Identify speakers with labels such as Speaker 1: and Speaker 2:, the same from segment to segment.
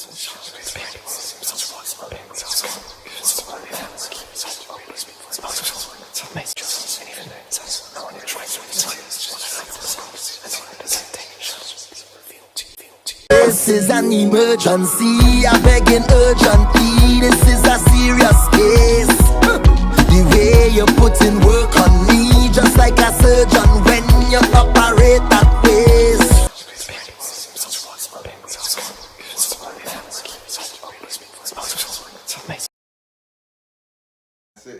Speaker 1: This is an emergency, I beg an urgently. This is a serious case. The way you put in work on me, just like a surgeon when you operate that face.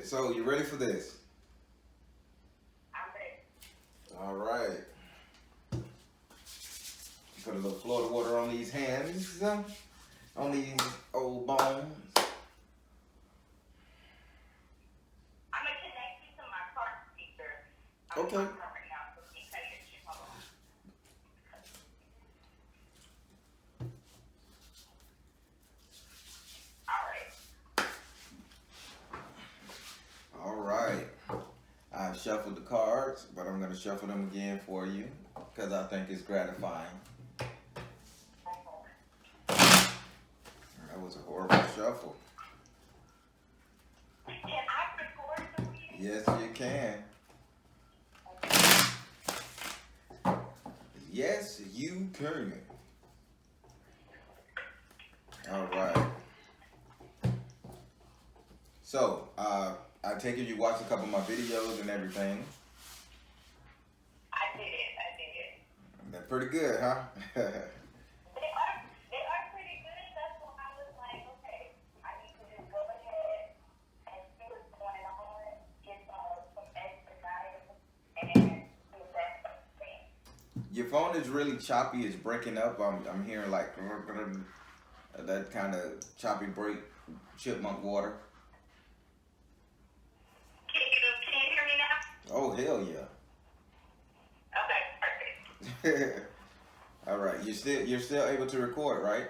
Speaker 2: So, you ready for this?
Speaker 3: I'm ready.
Speaker 2: All right. Put a little Florida water on these hands, on these old bones.
Speaker 3: I'm gonna connect you to my car speaker.
Speaker 2: Okay.
Speaker 3: Right now, so keep cutting your shit. Hold on.
Speaker 2: All right. I've shuffled the cards, but I'm going to shuffle them again for you because I think it's gratifying. That was a horrible shuffle.
Speaker 3: Can I record the reading?
Speaker 2: Yes, you can. Yes, you can. All right. So, I take it you watched a couple of my videos and everything.
Speaker 3: I did it.
Speaker 2: They're pretty good, huh?
Speaker 3: They are pretty good. That's why I was like, okay, I need to just go ahead and see what's going on, get some extra guidance, and do that thing.
Speaker 2: Your phone is really choppy. It's breaking up. I'm hearing like that kind of choppy break, chipmunk water.
Speaker 3: Can you hear me now?
Speaker 2: Oh, hell yeah.
Speaker 3: Okay, perfect.
Speaker 2: All right. You're still able to record, right?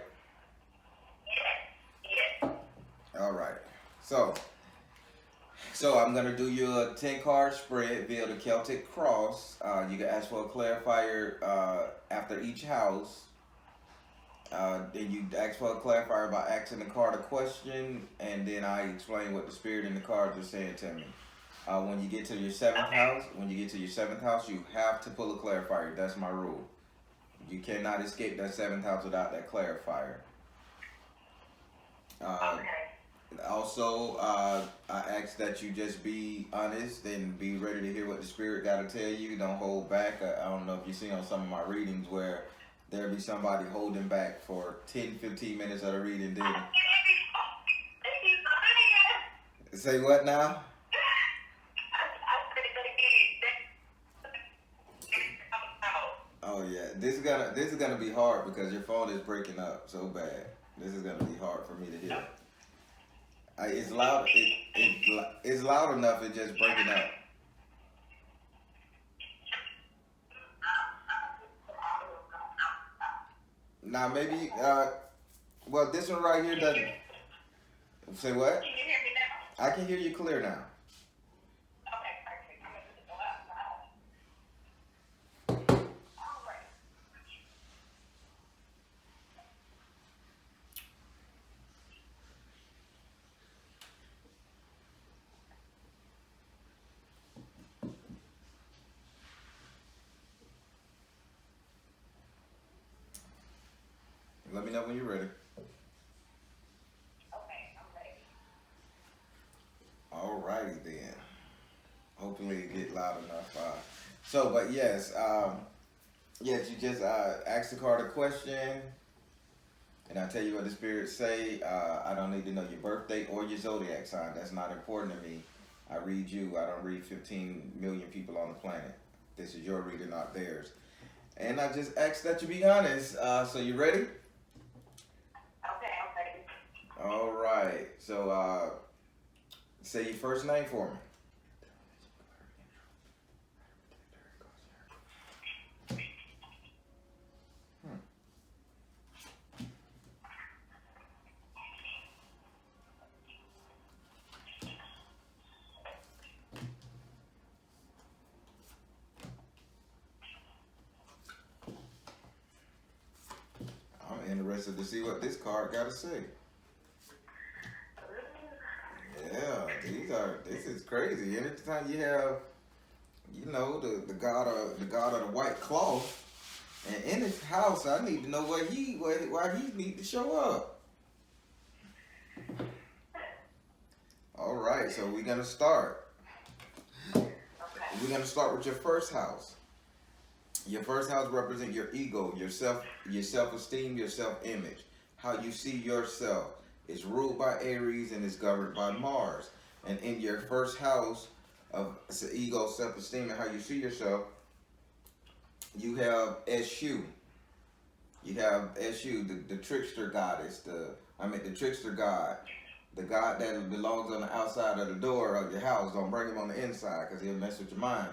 Speaker 3: Yes.
Speaker 2: All right. So I'm gonna do your 10-card spread via the Celtic Cross. You can ask for a clarifier after each house. Then you ask for a clarifier by asking the card a question, and then I explain what the spirit and the cards are saying to me. When you get to your seventh house, you have to pull a clarifier. That's my rule. You cannot escape that seventh house without that clarifier.
Speaker 3: Okay.
Speaker 2: Also, I ask that you just be honest and be ready to hear what the spirit got to tell you. Don't hold back. I don't know if you've seen on some of my readings where there'll be somebody holding back for 10, 15 minutes of the reading. Then say what now? Oh yeah, this is gonna be hard because your phone is breaking up so bad. This is gonna be hard for me to hear. It's loud. It's loud enough. It's just breaking up. Now maybe. Well, this one right here doesn't. Say what?
Speaker 3: Can you hear me now?
Speaker 2: I can hear you clear now.
Speaker 3: Okay, perfect. I'm going to go outside. All right.
Speaker 2: Let me know when you're ready.
Speaker 3: Okay, I'm ready.
Speaker 2: Alrighty then. Hopefully it get loud enough. But yes, you just ask the card a question, and I tell you what the spirits say. I don't need to know your birthday or your zodiac sign. That's not important to me. I read you. I don't read 15 million people on the planet. This is your reading, not theirs. And I just ask that you be honest. So you ready?
Speaker 3: Okay, I'm ready.
Speaker 2: All right. So say your first name for me. interested to see what this card got to say. Yeah, this is crazy. Anytime you have, you know, the god of the white cloth, and in his house, I need to know why he need to show up. All right, so we're gonna start. We're gonna start with your first house. Your first house represents your ego, your self-esteem, your self-image, how you see yourself. It's ruled by Aries and is governed by Mars. And in your first house of ego, self-esteem, and how you see yourself, you have S.O.L. You have S.O.L, the trickster goddess, the trickster god. The god that belongs on the outside of the door of your house. Don't bring him on the inside because he'll mess with your mind.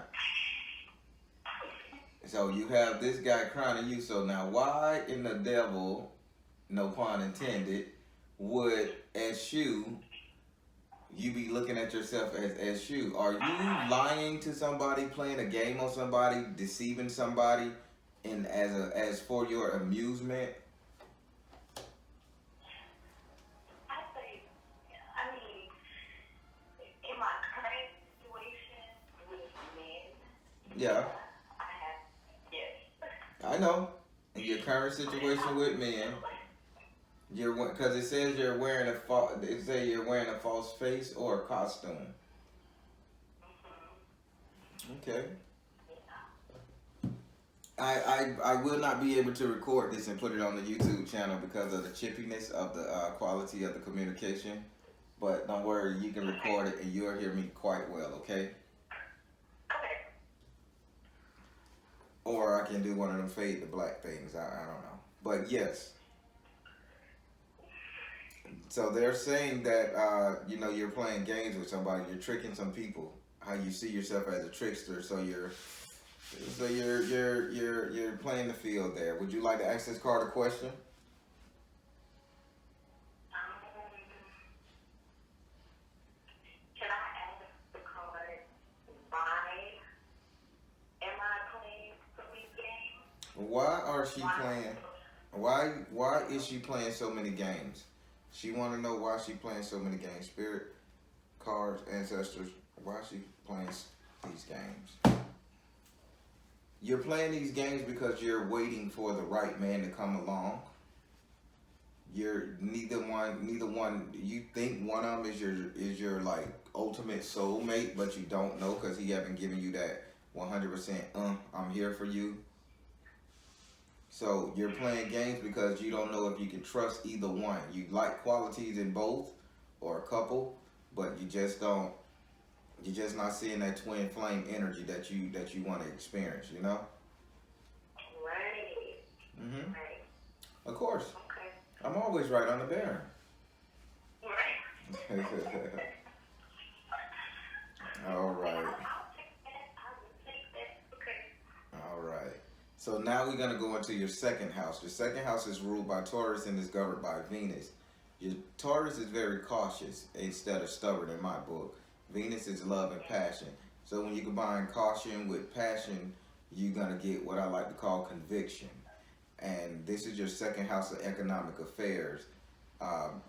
Speaker 2: So you have this guy crowning you. So now why in the devil, no pun intended, would S.O.L, you be looking at yourself as S.O.L? Are you lying to somebody, playing a game on somebody, deceiving somebody, and as for your amusement? Yeah. I know. In your current situation with men, because it says you're wearing you're wearing a false face or a costume. Okay. I will not be able to record this and put it on the YouTube channel because of the chippiness of the quality of the communication. But don't worry, you can record it and you'll hear me quite well, okay? Or I can do one of them fade to black things. I don't know. But yes. So they're saying that you know, you're playing games with somebody. You're tricking some people. How you see yourself as a trickster. So you're playing the field there. Would you like to ask this card a question?
Speaker 3: Can I ask the card why am I playing so many games?
Speaker 2: Why are she playing? Why is she playing so many games? She want to know why she playing so many games. Spirit, cards, ancestors. Why she playing these games? You're playing these games because you're waiting for the right man to come along. You're neither one. You think one of them is your like ultimate soulmate, but you don't know because he haven't given you that 100%. I'm here for you. So you're playing games because you don't know if you can trust either one. You like qualities in both or a couple, but you just don't. You're just not seeing that twin flame energy that you want to experience. You know.
Speaker 3: Right.
Speaker 2: Mhm.
Speaker 3: Right.
Speaker 2: Of course.
Speaker 3: Okay.
Speaker 2: I'm always right on the Baron.
Speaker 3: Right.
Speaker 2: All right.
Speaker 3: I'll take that. I will take that. Okay.
Speaker 2: All right. So now we're going to go into your second house. Your second house is ruled by Taurus and is governed by Venus. Your Taurus is very cautious instead of stubborn in my book. Venus is love and passion. So when you combine caution with passion, you're going to get what I like to call conviction. And this is your second house of economic affairs.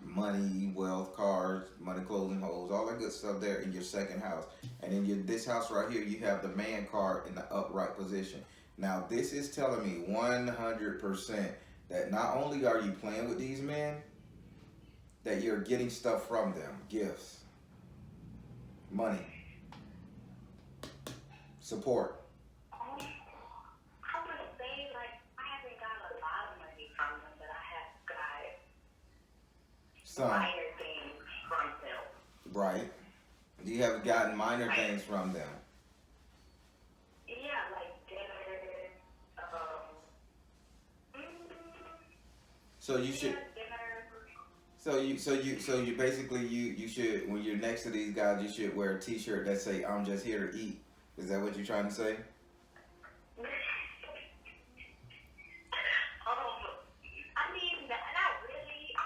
Speaker 2: Money, wealth, cars, money, clothing, holes, all that good stuff there in your second house. And in this house right here, you have the man card in the upright position. Now, this is telling me 100% that not only are you playing with these men, that you're getting stuff from them, gifts, money, support.
Speaker 3: I would say, like, I haven't got a lot of money from them, but I have got minor things from them.
Speaker 2: Right. You have gotten minor things from them.
Speaker 3: Yeah, like dinner,
Speaker 2: So you should. So you basically you should, when you're next to these guys, you should wear a T-shirt that say "I'm just here to eat." Is that what you're trying to say?
Speaker 3: I mean, not really.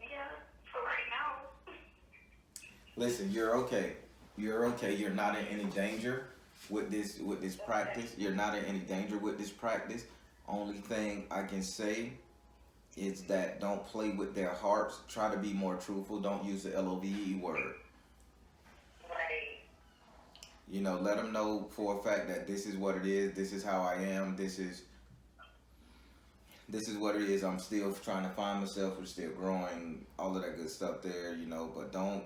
Speaker 3: Yeah, for right now.
Speaker 2: Listen, you're okay. You're okay. You're not in any danger with this practice. You're not in any danger with this practice. Only thing I can say is that don't play with their hearts. Try to be more truthful. Don't use the LOVE word.
Speaker 3: Right.
Speaker 2: You know, let them know for a fact that this is what it is. This is how I am. This is what it is. I'm still trying to find myself. We're still growing. All of that good stuff there. You know, but don't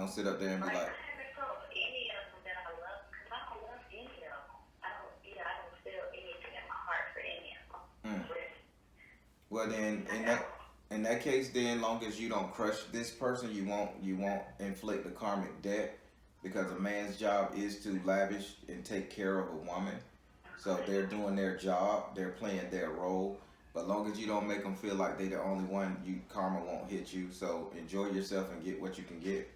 Speaker 2: sit up there and be
Speaker 3: Like, I
Speaker 2: like,
Speaker 3: haven't told any of them that I love, because I don't love any of them. I don't feel anything in my heart for any of them.
Speaker 2: mm. Well then, in that case, then long as you don't crush this person, you won't inflict the karmic debt, because a man's job is to lavish and take care of a woman. So they're doing their job, they're playing their role. But long as you don't make them feel like they're the only one, karma won't hit you. So enjoy yourself and get what you can get.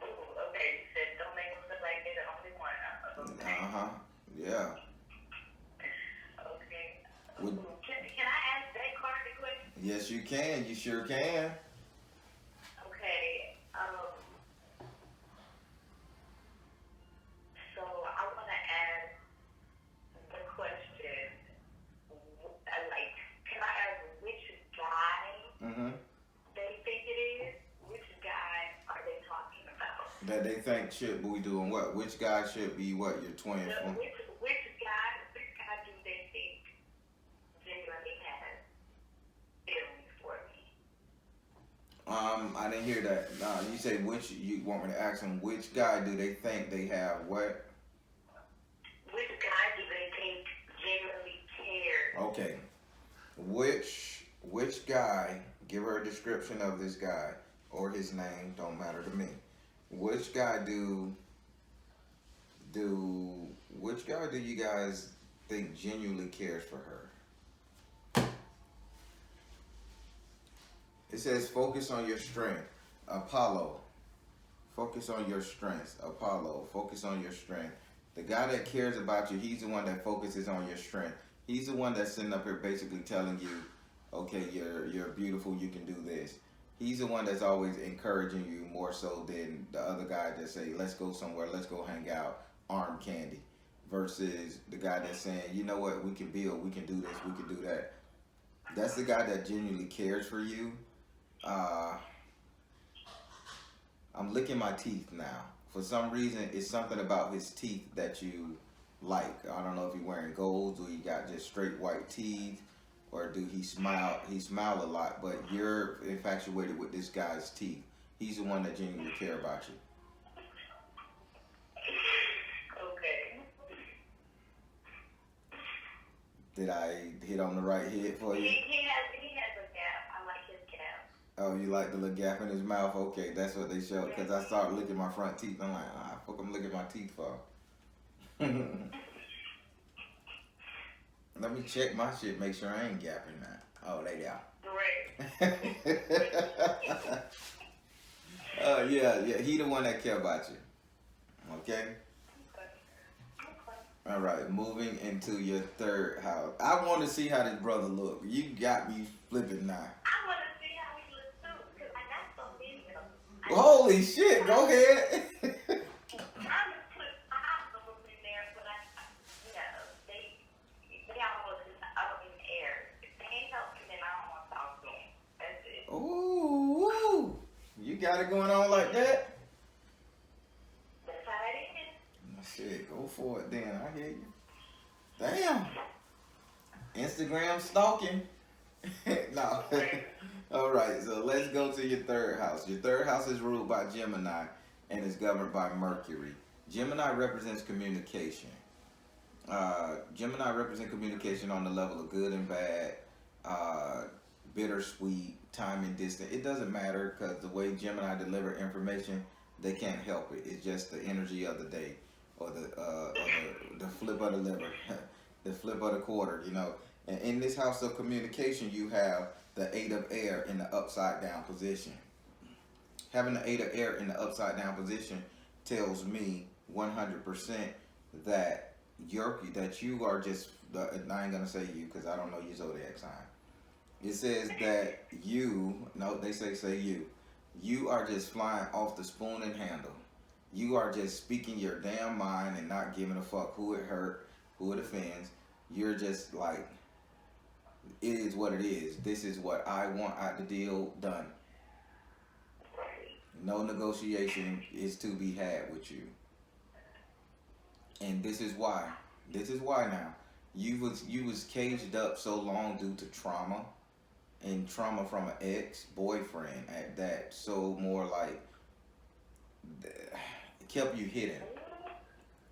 Speaker 3: Ooh, okay, you said don't make them feel like they're the only one. Okay.
Speaker 2: Yeah.
Speaker 3: Okay.
Speaker 2: Would,
Speaker 3: Can I ask that card a question?
Speaker 2: yes, you can. You sure can.
Speaker 3: Okay. So I want to ask the question. Like, can I ask which guy
Speaker 2: Mm-hmm.
Speaker 3: they think it is? Which guy are they talking about?
Speaker 2: That they think should be doing what? Which guy should be what? Your twin flame?
Speaker 3: Which guy do they think genuinely has feelings for me?
Speaker 2: I didn't hear that. Nah, you say which, you want me to ask them which guy do they think they have what?
Speaker 3: Which guy do they think genuinely cares?
Speaker 2: Okay. Which guy, give her a description of this guy or his name, don't matter to me. Which guy do you guys think genuinely cares for her? It says focus on your strength. Apollo. Focus on your strengths. Apollo. Focus on your strength. The guy that cares about you, he's the one that focuses on your strength. He's the one that's sitting up here basically telling you, okay, you're beautiful, you can do this. He's the one that's always encouraging you more so than the other guy that say, let's go somewhere, let's go hang out, arm candy. Versus the guy that's saying, you know what, we can build, we can do this, we can do that. That's the guy that genuinely cares for you. I'm licking my teeth now. For some reason, it's something about his teeth that you like. I don't know if he's wearing gold, or he got just straight white teeth, or do he smile? He smile a lot, but you're infatuated with this guy's teeth. He's the one that genuinely care about you.
Speaker 3: Okay.
Speaker 2: Did I hit on the right head for you?
Speaker 3: He has a gap. I like his gap.
Speaker 2: Oh, you like the little gap in his mouth? Okay, that's what they showed. Because I started licking my front teeth. I'm like, fuck, I'm licking my teeth for. Let me check my shit, make sure I ain't gapping that. Oh, they there.
Speaker 3: Right.
Speaker 2: Yeah, he the one that care about you. Okay? All right, moving into your third house. I want to see how this brother look. You got me flipping now.
Speaker 3: I want to see how he looks too, because I got so many of them.
Speaker 2: Holy shit, go ahead.
Speaker 3: I'm going to put five of them in there, but they almost up in the air. If they ain't helping, then I don't want to talk to them. That's it.
Speaker 2: Ooh, you got it going on like that?
Speaker 3: That's how it is.
Speaker 2: Shit, go for it then. I hear you. Damn. Instagram stalking. No. All right, so let's go to your third house. Your third house is ruled by Gemini and is governed by Mercury. Gemini represents communication. Gemini represents communication on the level of good and bad, bittersweet, time and distance. It doesn't matter, because the way Gemini deliver information, they can't help it. It's just the energy of the day, or the flip of the liver, the flip of the quarter, you know. And in this house of communication, you have the 8 of air in the upside down position. Having the 8 of air in the upside down position tells me 100% that you are just, I ain't gonna say you because I don't know your zodiac sign. It says that say you are just flying off the spoon and handle. You are just speaking your damn mind and not giving a fuck who it hurt, who it offends. You're just like, it is what it is. This is what I want out the deal done.
Speaker 3: Right.
Speaker 2: No negotiation is to be had with you. And this is why. This is why now. You was caged up so long due to trauma and trauma from an ex boyfriend at that. So more like it kept you hidden.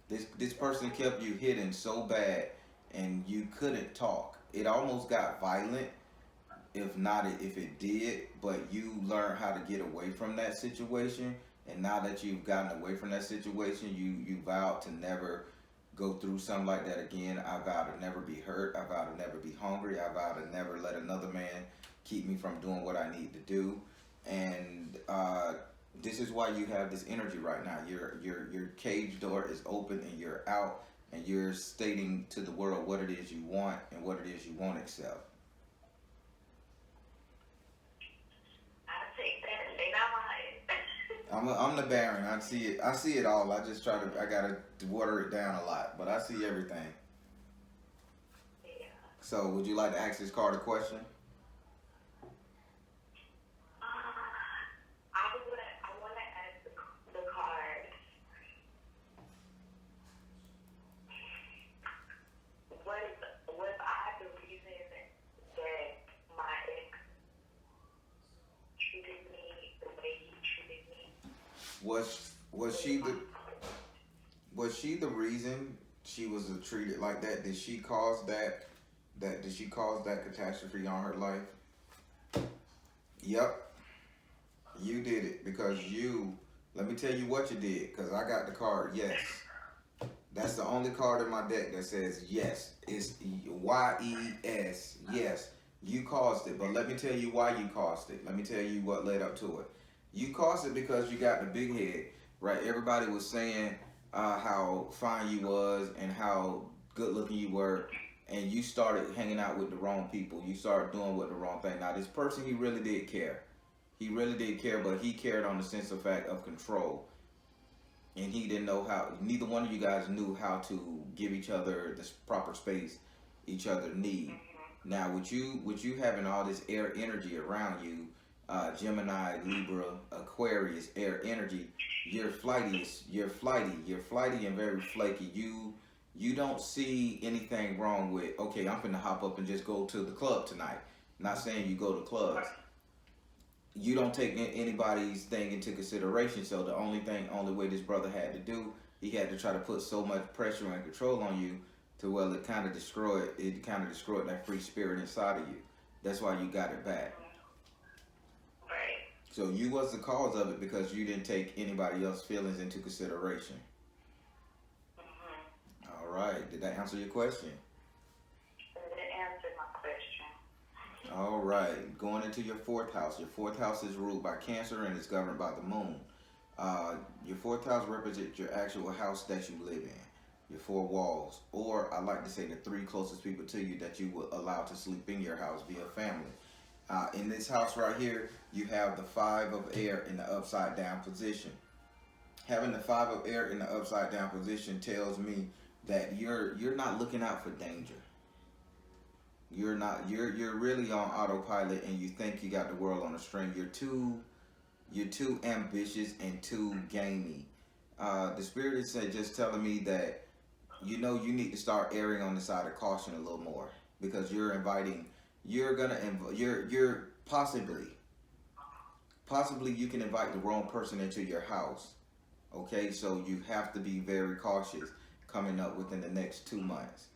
Speaker 2: This person kept you hidden so bad, and you couldn't talk. It almost got violent, if it did, but you learned how to get away from that situation. And now that you've gotten away from that situation, you vowed to never go through something like that again. I vow to never be hurt. I vow to never be hungry. I vow to never let another man keep me from doing what I need to do. And this is why you have this energy right now. Your cage door is open and you're out, and you're stating to the world what it is you want and what it is you won't accept.
Speaker 3: I take that and they not lying.
Speaker 2: I'm the Baron. I see it. I see it all. I gotta water it down a lot, but I see everything.
Speaker 3: Yeah.
Speaker 2: So, would you like to ask this card a question?
Speaker 3: I want to ask the card. Was I the reason that my ex treated me the way he treated me?
Speaker 2: Was she the reason she was treated like that? Did she cause that? Did she cause that catastrophe on her life? Yep. You did it because you. Let me tell you what you did, because I got the card. Yes. That's the only card in my deck that says yes. It's YES. Yes. You caused it, but let me tell you why you caused it. Let me tell you what led up to it. You caused it because you got the big head, right? Everybody was saying how fine you was and how good looking you were, and you started hanging out with the wrong people. You started doing what the wrong thing. Now this person, he really did care. He really did care, but he cared on the sense of fact of control. And he didn't know how, neither one of you guys knew how to give each other this proper space each other need. Now with you having all this air energy around you, Gemini, Libra, Aquarius, air energy, you're flighty and very flaky. You don't see anything wrong with, okay, I'm finna hop up and just go to the club tonight. Not saying you go to clubs. You don't take anybody's thing into consideration. So the only way this brother had to do, he had to try to put so much pressure and control on you to, well, it kind of destroyed that free spirit inside of you. That's why you got it back.
Speaker 3: Right.
Speaker 2: So you was the cause of it because you didn't take anybody else's feelings into consideration. All right. Did that answer your question?
Speaker 3: It answered my question.
Speaker 2: All right, going into your fourth house. Your fourth house is ruled by Cancer and is governed by the moon. Your fourth house represents your actual house that you live in, your four walls, or I like to say the three closest people to you that you will allow to sleep in your house via family. In this house right here, you have the 5 of air in the upside down position. Having the 5 of air in the upside down position tells me that you're not looking out for danger. You're not. You're really on autopilot, and you think you got the world on a string. You're too ambitious and too gamey. The spirit is just telling me that you need to start erring on the side of caution a little more, because you're possibly you can invite the wrong person into your house. Okay, so you have to be very cautious coming up within the next 2 months.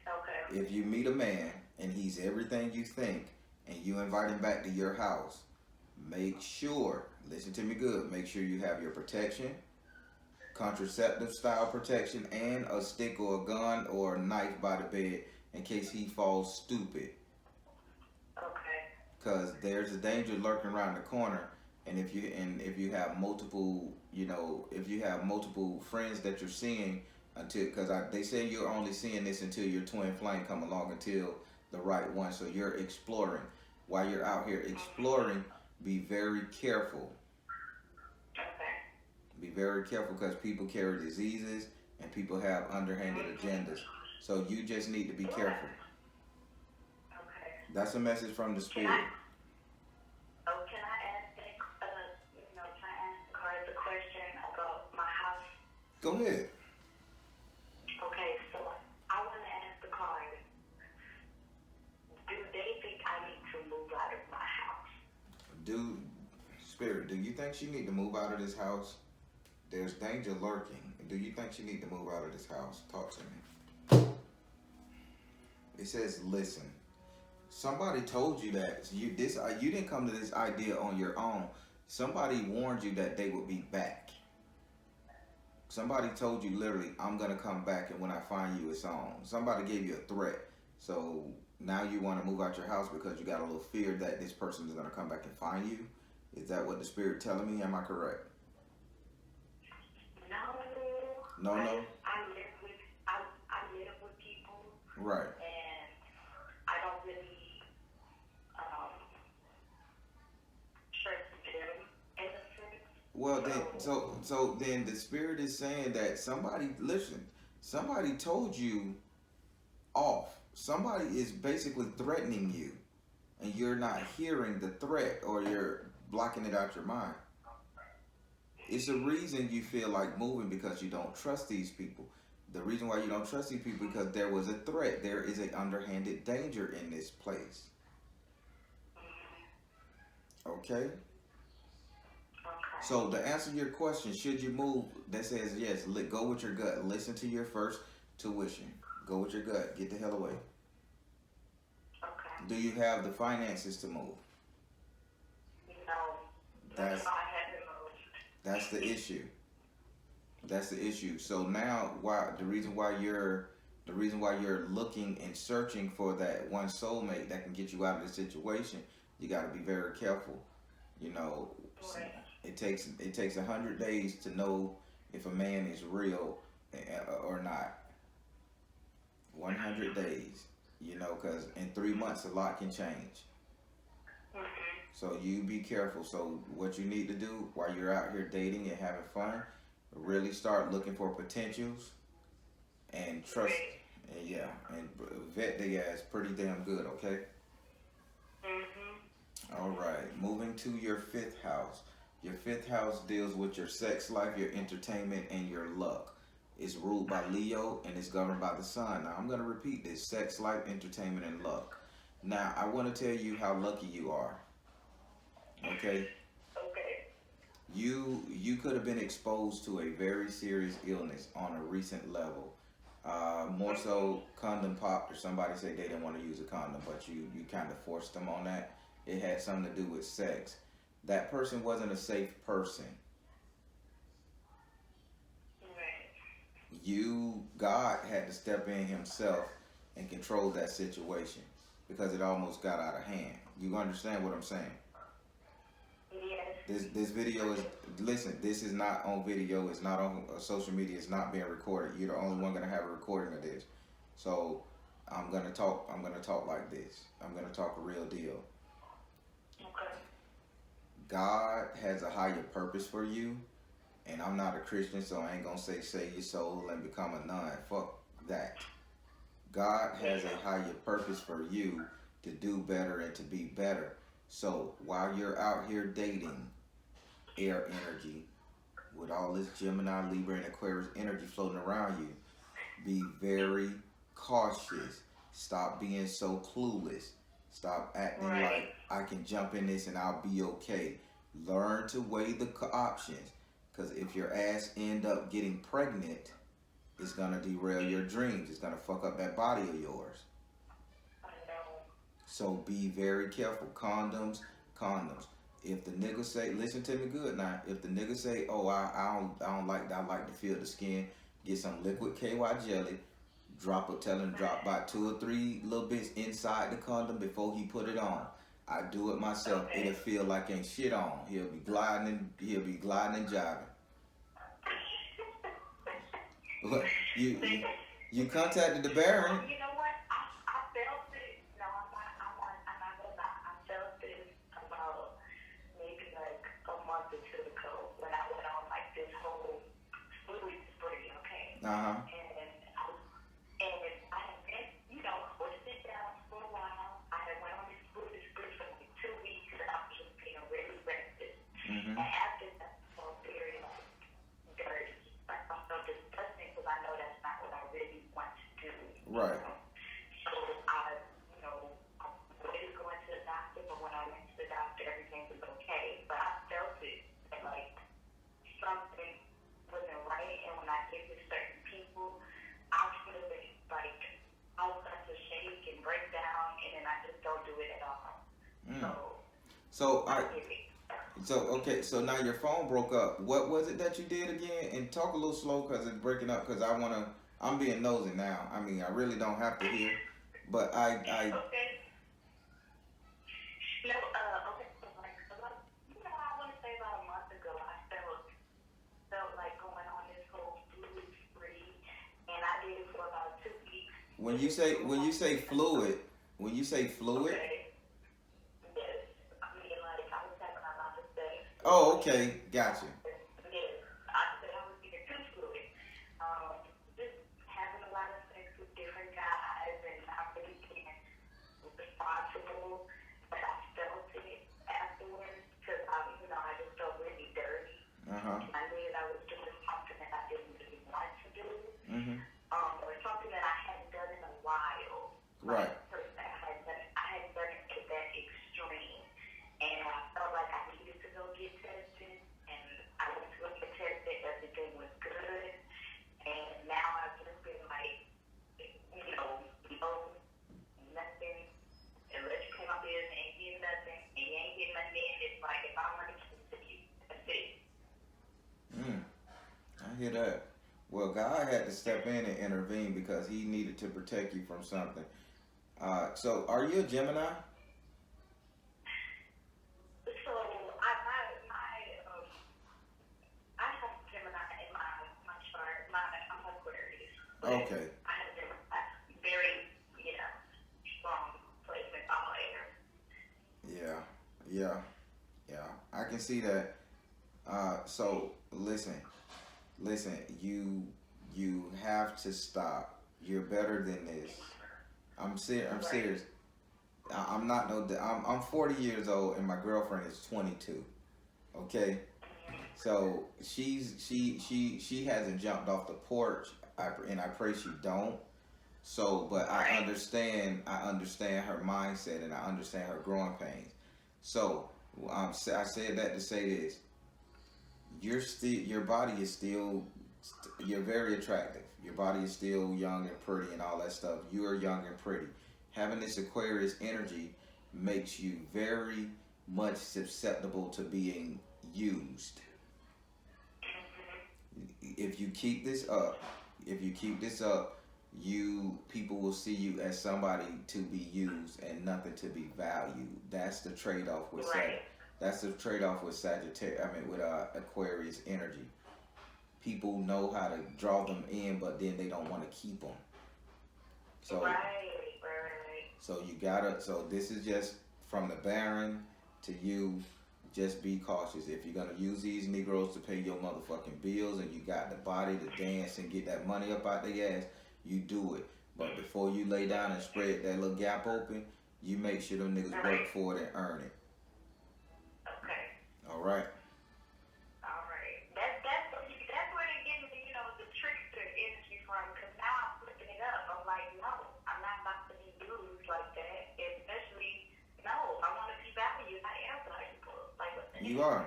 Speaker 3: Okay.
Speaker 2: If you meet a man and he's everything you think, and you invite him back to your house, make sure, listen to me good, make sure you have your protection, contraceptive style protection, and a stick or a gun or a knife by the bed in case he falls stupid.
Speaker 3: Okay.
Speaker 2: Because there's a danger lurking around the corner, and if you have multiple, if you have multiple friends that you're seeing, because they say you're only seeing this until your twin flame come along, until the right one. So you're exploring. While you're out here exploring, be very careful.
Speaker 3: Okay.
Speaker 2: Be very careful, because people carry diseases and people have underhanded agendas. So you just need to be
Speaker 3: What?
Speaker 2: careful.
Speaker 3: Okay.
Speaker 2: That's a message from the
Speaker 3: Can
Speaker 2: spirit.
Speaker 3: can I ask can I ask the cards a question about my house?
Speaker 2: Go ahead.
Speaker 3: Okay, so I want to ask the cards, do they think I need to move out of my house?
Speaker 2: Do spirit, do you think she need to move out of this house? There's danger lurking. Do you think she need to move out of this house? Talk to me. It says, listen. Somebody told you that you didn't come to this idea on your own. Somebody warned you that they would be back. Somebody told you literally, I'm gonna come back, and when I find you, it's on. Somebody gave you a threat. So now you want to move out your house because you got a little fear that this person is gonna come back and find you. Is that what the spirit telling me? Am I correct?
Speaker 3: No.
Speaker 2: No.
Speaker 3: I live with people.
Speaker 2: Right.
Speaker 3: And I don't really trust them in a sense.
Speaker 2: Well, then the spirit is saying that somebody told you off. Somebody is basically threatening you, and you're not hearing the threat, or you're blocking it out your mind. It's a reason you feel like moving, because you don't trust these people. The reason why you don't trust these people because there was a threat. There is an underhanded danger in this place. Okay?
Speaker 3: Okay.
Speaker 2: So to answer your question, should you move, that says yes, go with your gut. Listen to your first tuition. Go with your gut. Get the hell away.
Speaker 3: Okay.
Speaker 2: Do you have the finances to move?
Speaker 3: No.
Speaker 2: That's
Speaker 3: why I haven't moved.
Speaker 2: that's the issue. That's the issue. So now, the reason why you're looking and searching for that one soulmate that can get you out of the situation, you got to be very careful. You know,
Speaker 3: Right.
Speaker 2: it takes 100 days to know if a man is real or not. 100 days. You know, because in 3 months a lot can change. So you be careful. So what you need to do while you're out here dating and having fun, really start looking for potentials and trust. And yeah, and vet their ass pretty damn good. Okay. All right. Moving to your 5th house. Your 5th house deals with your sex life, your entertainment, and your luck. It's ruled by Leo and it's governed by the sun. Now I'm gonna repeat this: sex life, entertainment, and luck. Now I want to tell you how lucky you are. Okay.
Speaker 3: Okay.
Speaker 2: You could have been exposed to a very serious illness on a recent level. More so, condom popped, or somebody said they didn't want to use a condom, but you kind of forced them on that. It had something to do with sex. That person wasn't a safe person. God had to step in himself and control that situation because it almost got out of hand. You understand what I'm saying?
Speaker 3: Yes.
Speaker 2: This video is, listen, this is not on video. It's not on social media. It's not being recorded. You're the only one going to have a recording of this. So I'm going to talk like this. I'm going to talk a real deal.
Speaker 3: Okay.
Speaker 2: God has a higher purpose for you. And I'm not a Christian, so I ain't going to say save your soul and become a nun. Fuck that. God has a higher purpose for you to do better and to be better. So while you're out here dating air energy with all this Gemini, Libra, and Aquarius energy floating around you, be very cautious. Stop being so clueless. Stop acting like I can jump in this and I'll be okay. Learn to weigh the options. Because if your ass end up getting pregnant, it's going to derail your dreams. It's going to fuck up that body of yours.
Speaker 3: I know.
Speaker 2: So be very careful. Condoms. If the nigga say, listen to me good now. If the nigga say, oh, I don't like that. I like to feel the skin. Get some liquid KY jelly. Tell him drop about 2 or 3 little bits inside the condom before he put it on. I do it myself.
Speaker 3: Okay.
Speaker 2: It'll feel like ain't shit on. He'll be gliding and jiving. You contacted the Baron.
Speaker 3: You know what? I felt it. No, I'm not gonna lie. I felt it about maybe like a month or 2 ago when I went on like this whole fluid spree, okay?
Speaker 2: Uh-huh.
Speaker 3: And I
Speaker 2: Mm.
Speaker 3: So
Speaker 2: So
Speaker 3: I
Speaker 2: I
Speaker 3: get it.
Speaker 2: so okay. So now your phone broke up. What was it that you did again? And talk a little slow because it's breaking up. Because I wanna. I'm being nosy now. I mean, I really don't have to hear, but I
Speaker 3: Okay. No, okay, so like about, I want to say about a month ago, I felt like going on this whole food spree, and I did it for about 2 weeks.
Speaker 2: when
Speaker 3: It
Speaker 2: you
Speaker 3: was
Speaker 2: say
Speaker 3: so
Speaker 2: when you say fluid, when you say fluid.
Speaker 3: okay. Yes, I mean like I was having a lot of sex
Speaker 2: Oh,
Speaker 3: with
Speaker 2: okay, gotcha.
Speaker 3: yes, I said I was getting too fluid. Just having a lot of sex with different guys, and I really being responsible, but I felt it afterwards because I just felt really dirty.
Speaker 2: Uh huh.
Speaker 3: I knew that I was doing something that I didn't really want to do,
Speaker 2: Mhm.
Speaker 3: or something that I hadn't done in a while. Like,
Speaker 2: Right.
Speaker 3: I hadn't done it to that extreme. And I felt like I needed to go get tested. And I went to go get tested. Everything was good. And now I've just been like, no, nothing. Unless you pay my bills and ain't getting nothing, and you ain't getting nothing in, it's like, if I want to keep it, that's it.
Speaker 2: Mm. I hear that. Well, God had to step in and intervene because He needed to protect you from something. So are you a Gemini?
Speaker 3: So I have Gemini in my chart. I'm Aquarius, but
Speaker 2: Okay.
Speaker 3: I have Gemini very strong placement all air.
Speaker 2: Yeah. Yeah. Yeah. I can see that. So listen. You have to stop. You're better than this. I'm serious. I'm
Speaker 3: Right,
Speaker 2: serious. I'm not no. I'm 40 years old and my girlfriend is 22. Okay. So she hasn't jumped off the porch. And I pray she don't. So, but
Speaker 3: right,
Speaker 2: I understand her mindset and I understand her growing pains. So, I said that to say this: your body is still, you're very attractive. Your body is still young and pretty and all that stuff. You are young and pretty. Having this Aquarius energy makes you very much susceptible to being used. If you keep this up, you people will see you as somebody to be used and nothing to be valued. That's the trade off with
Speaker 3: right,
Speaker 2: That's the trade off with Sagittarius. I mean, with Aquarius energy. People know how to draw them in, but then they don't want to keep them. So
Speaker 3: right.
Speaker 2: so you gotta. So this is just from the Baron to you. Just be cautious. If you're gonna use these Negroes to pay your motherfucking bills and you got the body to dance and get that money up out their ass, you do it. But before you lay down and spread that little gap open, you make sure them niggas work
Speaker 3: Right.
Speaker 2: for it and earn it.
Speaker 3: Okay.
Speaker 2: All right.
Speaker 3: All right. That's where they get me, the trickster energy from. Because now I'm flipping it up. I'm like, no, I'm not about to be used like that. Especially, no, I want to be valued. I am valuable. Like, what's the
Speaker 2: You
Speaker 3: name?
Speaker 2: are.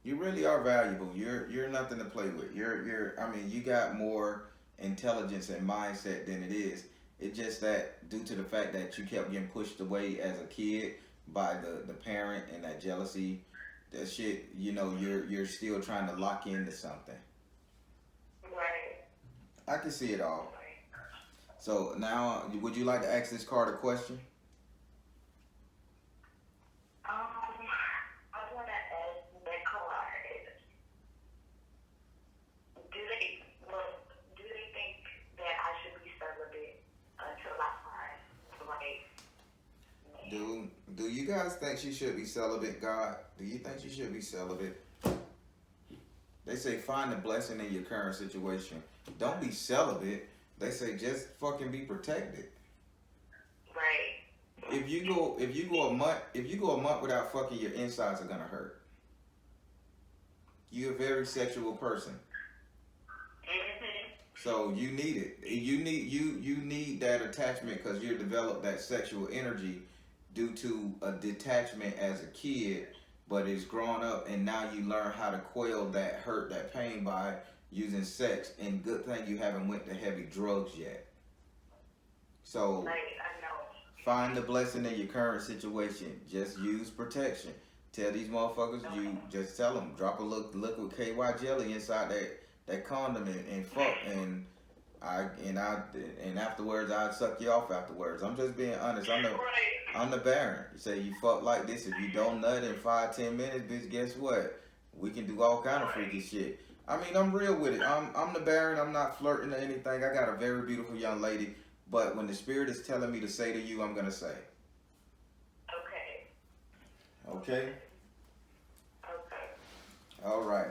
Speaker 2: You really are valuable. You're nothing to play with. You're. I mean, you got more intelligence and mindset than it is. It's just that due to the fact that you kept getting pushed away as a kid by the parent and that jealousy, that shit. You're still trying to lock into something.
Speaker 3: Right.
Speaker 2: I can see it all.
Speaker 3: Right.
Speaker 2: So now, would you like to ask this card a question?
Speaker 3: I want to ask that card. Do they think that I should be celibate until I find the right man?
Speaker 2: Do you guys think she should be celibate, God? Do you think she should be celibate? They say find the blessing in your current situation. Don't be celibate. They say just fucking be protected.
Speaker 3: Right.
Speaker 2: If you go a month without fucking, your insides are gonna hurt. You're a very sexual person.
Speaker 3: Mm-hmm.
Speaker 2: So you need it. You need that attachment because you developed that sexual energy due to a detachment as a kid, but it's grown up and now you learn how to quell that hurt, that pain by using sex. And good thing you haven't went to heavy drugs yet. So
Speaker 3: Right, I know.
Speaker 2: find the blessing in your current situation. Just use protection. Tell these motherfuckers, you just tell them, drop a liquid KY jelly inside that condom and fuck, and afterwards I'd suck you off afterwards. I'm just being honest. I'm the Baron. You say you fuck like this. If you don't nut in 5-10 minutes, bitch, guess what? We can do all kind of freaky shit. I mean, I'm real with it. I'm the Baron. I'm not flirting or anything. I got a very beautiful young lady. But when the spirit is telling me to say to you, I'm gonna say. Okay. All right.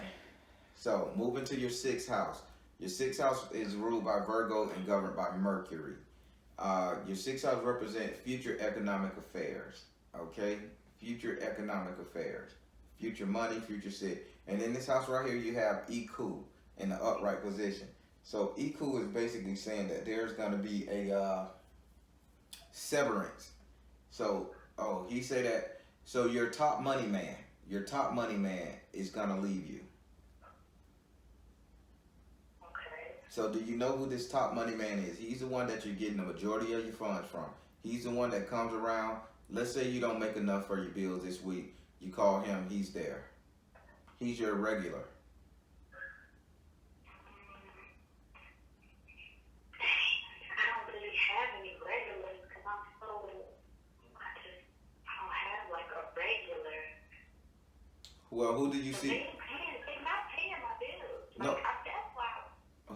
Speaker 2: So moving to your 6th house. Your 6th house is ruled by Virgo and governed by Mercury. Your 6th house represents future economic affairs. Okay, future economic affairs, future money, future shit. And in this house right here, you have Iku in the upright position. So Iku is basically saying that there's gonna be a severance. So he said that. So your top money man is gonna leave you. So do you know who this top money man is? He's the one that you're getting the majority of your funds from. He's the one that comes around. Let's say you don't make enough for your bills this week. You call him, he's there. He's your regular.
Speaker 3: I don't really have any regulars because I don't have like a regular.
Speaker 2: Well, who do you see?
Speaker 3: They're not paying my bills.
Speaker 2: No.
Speaker 3: That's why.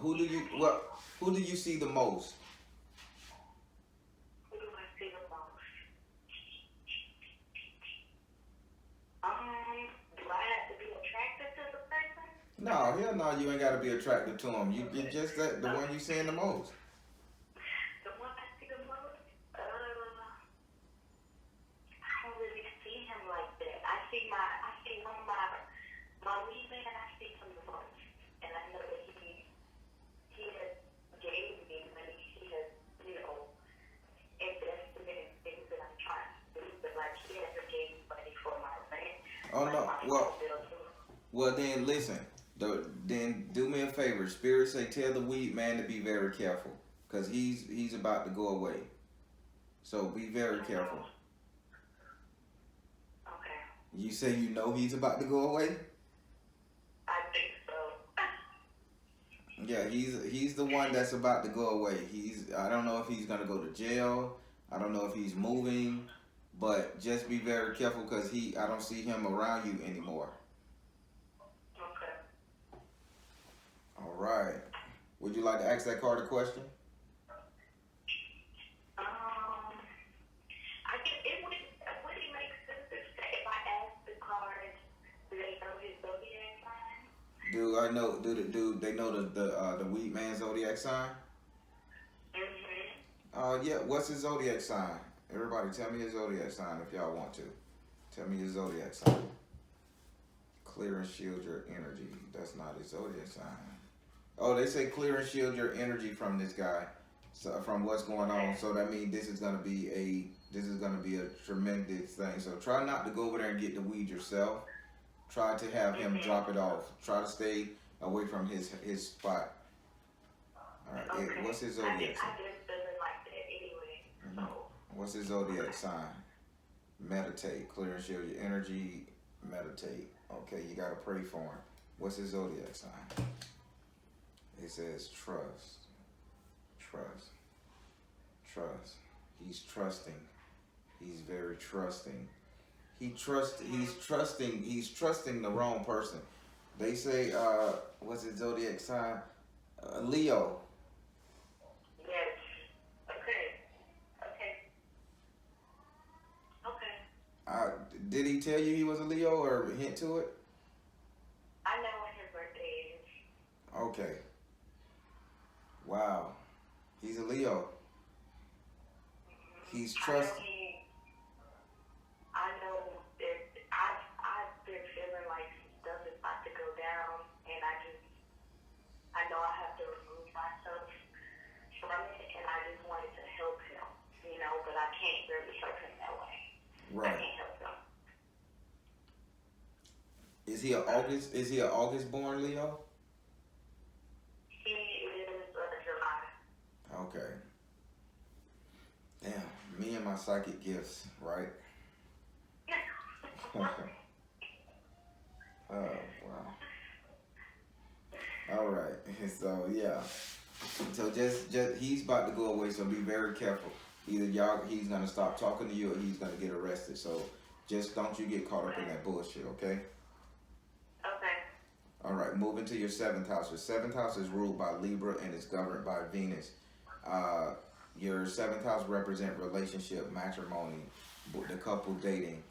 Speaker 2: Who do you see the most?
Speaker 3: Who do I see the most? Do I have to be attracted to the person?
Speaker 2: No, hell no, you ain't gotta be attracted to him. You just the one you seeing the most.
Speaker 3: The one I see the most? I don't really see him like that. I see one of my lead man, I see him the most. And I know that he has gave me money. He has, invested in things that I'm trying to do. But like he hasn't gave me money for my rent.
Speaker 2: Oh no, well then listen. Then do me a favor. Spirit say tell the weed man to be very careful, cause he's about to go away. So be very careful.
Speaker 3: Okay.
Speaker 2: You say you know he's about to go away?
Speaker 3: I think so.
Speaker 2: Yeah, he's the one that's about to go away. I don't know if he's gonna go to jail. I don't know if he's moving, but just be very careful because I don't see him around you anymore.
Speaker 3: Okay.
Speaker 2: All right. Would you like to ask that card a question?
Speaker 3: I guess would it make sense if I ask the card, do they know his zodiac sign?
Speaker 2: Do I know? Do they know the weed man zodiac sign? Yeah. What's his zodiac sign? Everybody, tell me his zodiac sign if y'all want to. Tell me his zodiac sign. Clear and shield your energy. That's not his zodiac sign. Oh, they say clear and shield your energy from this guy, so from what's going on. So that means this is gonna be a tremendous thing. So try not to go over there and get the weed yourself. Try to have him drop it off. Try to stay away from his spot. All right.
Speaker 3: Okay.
Speaker 2: What's his zodiac sign?
Speaker 3: I just feeling like that anyway. So.
Speaker 2: What's his zodiac sign? Meditate. Clear and shield your energy. Meditate. Okay, you gotta pray for him. What's his zodiac sign? It says trust. Trust. Trust. He's trusting. He's very trusting. He's trusting the wrong person. They say, what's his zodiac sign? Leo.
Speaker 3: Yes. Okay.
Speaker 2: Did he tell you he was a Leo or hint to it?
Speaker 3: I know when his birthday is.
Speaker 2: Okay. Wow. He's a Leo. He's trusting.
Speaker 3: I know that I've been feeling like stuff is about to go down, and I know I have to remove myself from it, and I just wanted to help him, but I can't really help him that way.
Speaker 2: Right.
Speaker 3: I can't help him.
Speaker 2: Is he an August born Leo?
Speaker 3: He is July.
Speaker 2: Okay. Damn, me and my my psychic gifts, right? Oh wow. All right. So yeah. So just he's about to go away. So be very careful. Either he's gonna stop talking to you, or he's gonna get arrested. So just don't you get caught up in that bullshit, okay?
Speaker 3: Okay.
Speaker 2: All right. Moving to your seventh house. Your seventh house is ruled by Libra and is governed by Venus. Your seventh house represent relationship, matrimony, the couple dating,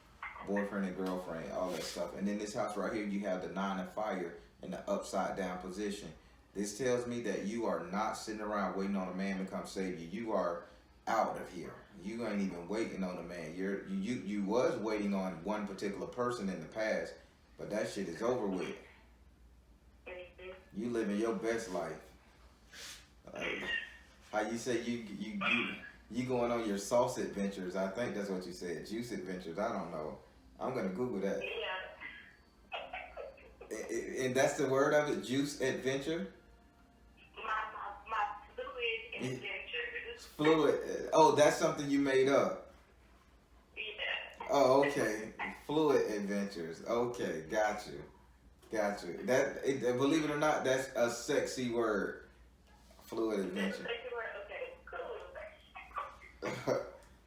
Speaker 2: boyfriend and girlfriend, all that stuff. And in this house right here, you have the nine of fire in the upside down position. This tells me that you are not sitting around waiting on a man to come save you. You are out of here. You ain't even waiting on a man. You was waiting on one particular person in the past, but that shit is over with. You living your best life. How you say you going on your sauce adventures? I think that's what you said. Juice adventures. I don't know. I'm gonna Google that.
Speaker 3: Yeah.
Speaker 2: And that's the word of it. Juice adventure.
Speaker 3: My fluid adventures.
Speaker 2: Fluid. Oh, that's something you made up.
Speaker 3: Yeah.
Speaker 2: Oh, okay. Fluid adventures. Okay, got you. Believe it or not, that's a sexy word. Fluid adventure.
Speaker 3: Okay, cool.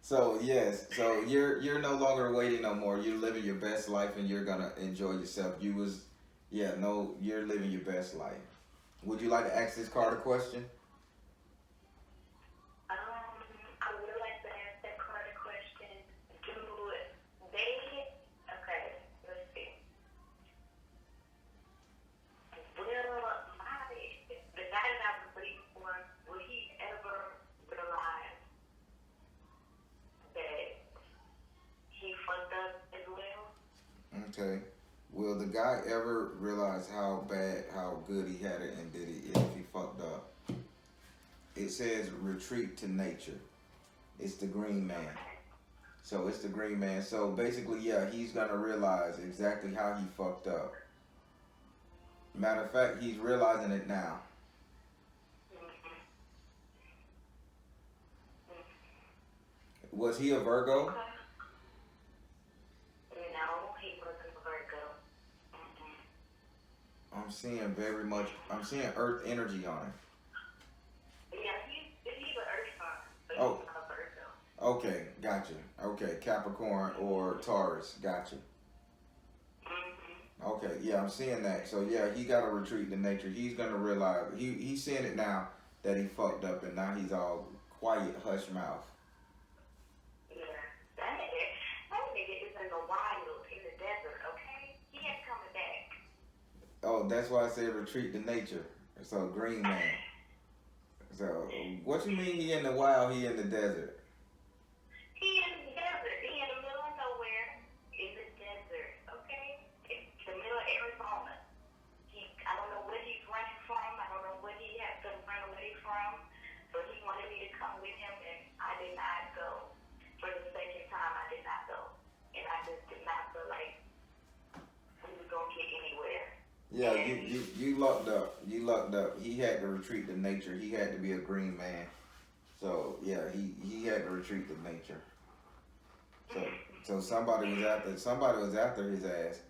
Speaker 2: So yes, so you're no longer waiting no more. You're living your best life, and you're gonna enjoy yourself. You're living your best life. Would you like to ask this card a question?
Speaker 3: I would like to ask that card a question. Okay, let's see. Will the guy that I was waiting for, will he ever realize that he fucked up as well?
Speaker 2: Okay. Will the guy ever realize how good he had it, and did he if he fucked up? It says retreat to nature. It's the green man. So it's the green man. So basically, yeah, he's gonna realize exactly how he fucked up. Matter of fact, he's realizing it now. Was he a Virgo?
Speaker 3: No, he wasn't a Virgo.
Speaker 2: I'm seeing earth energy on him.
Speaker 3: Yeah, he's an Earth sign, but
Speaker 2: Oh.
Speaker 3: he's not a Virgo.
Speaker 2: Okay, gotcha. Okay, Capricorn or Taurus, gotcha. Okay, yeah, I'm seeing that. So yeah, he got to retreat to nature. He's gonna realize he's seeing it now that he fucked up, and now he's all quiet, hush mouth.
Speaker 3: Yeah, that nigga is in the wild, in the desert. Okay, he ain't coming back.
Speaker 2: Oh, that's why I said retreat to nature. So green man. So what you mean he in the wild? He in the desert?
Speaker 3: He in the desert. He in the middle of nowhere, in the desert. Okay, in the middle of Arizona. I don't know where he's running from. I don't know where he has to run away from. So he wanted me to come with him, and I did not go. For the second time, I did not go, and I just did not feel like we was gonna get anywhere.
Speaker 2: Yeah, you lucked up. You lucked up. He had to retreat to nature. He had to be a green man. So yeah, he had to retreat to nature. So somebody was after his ass.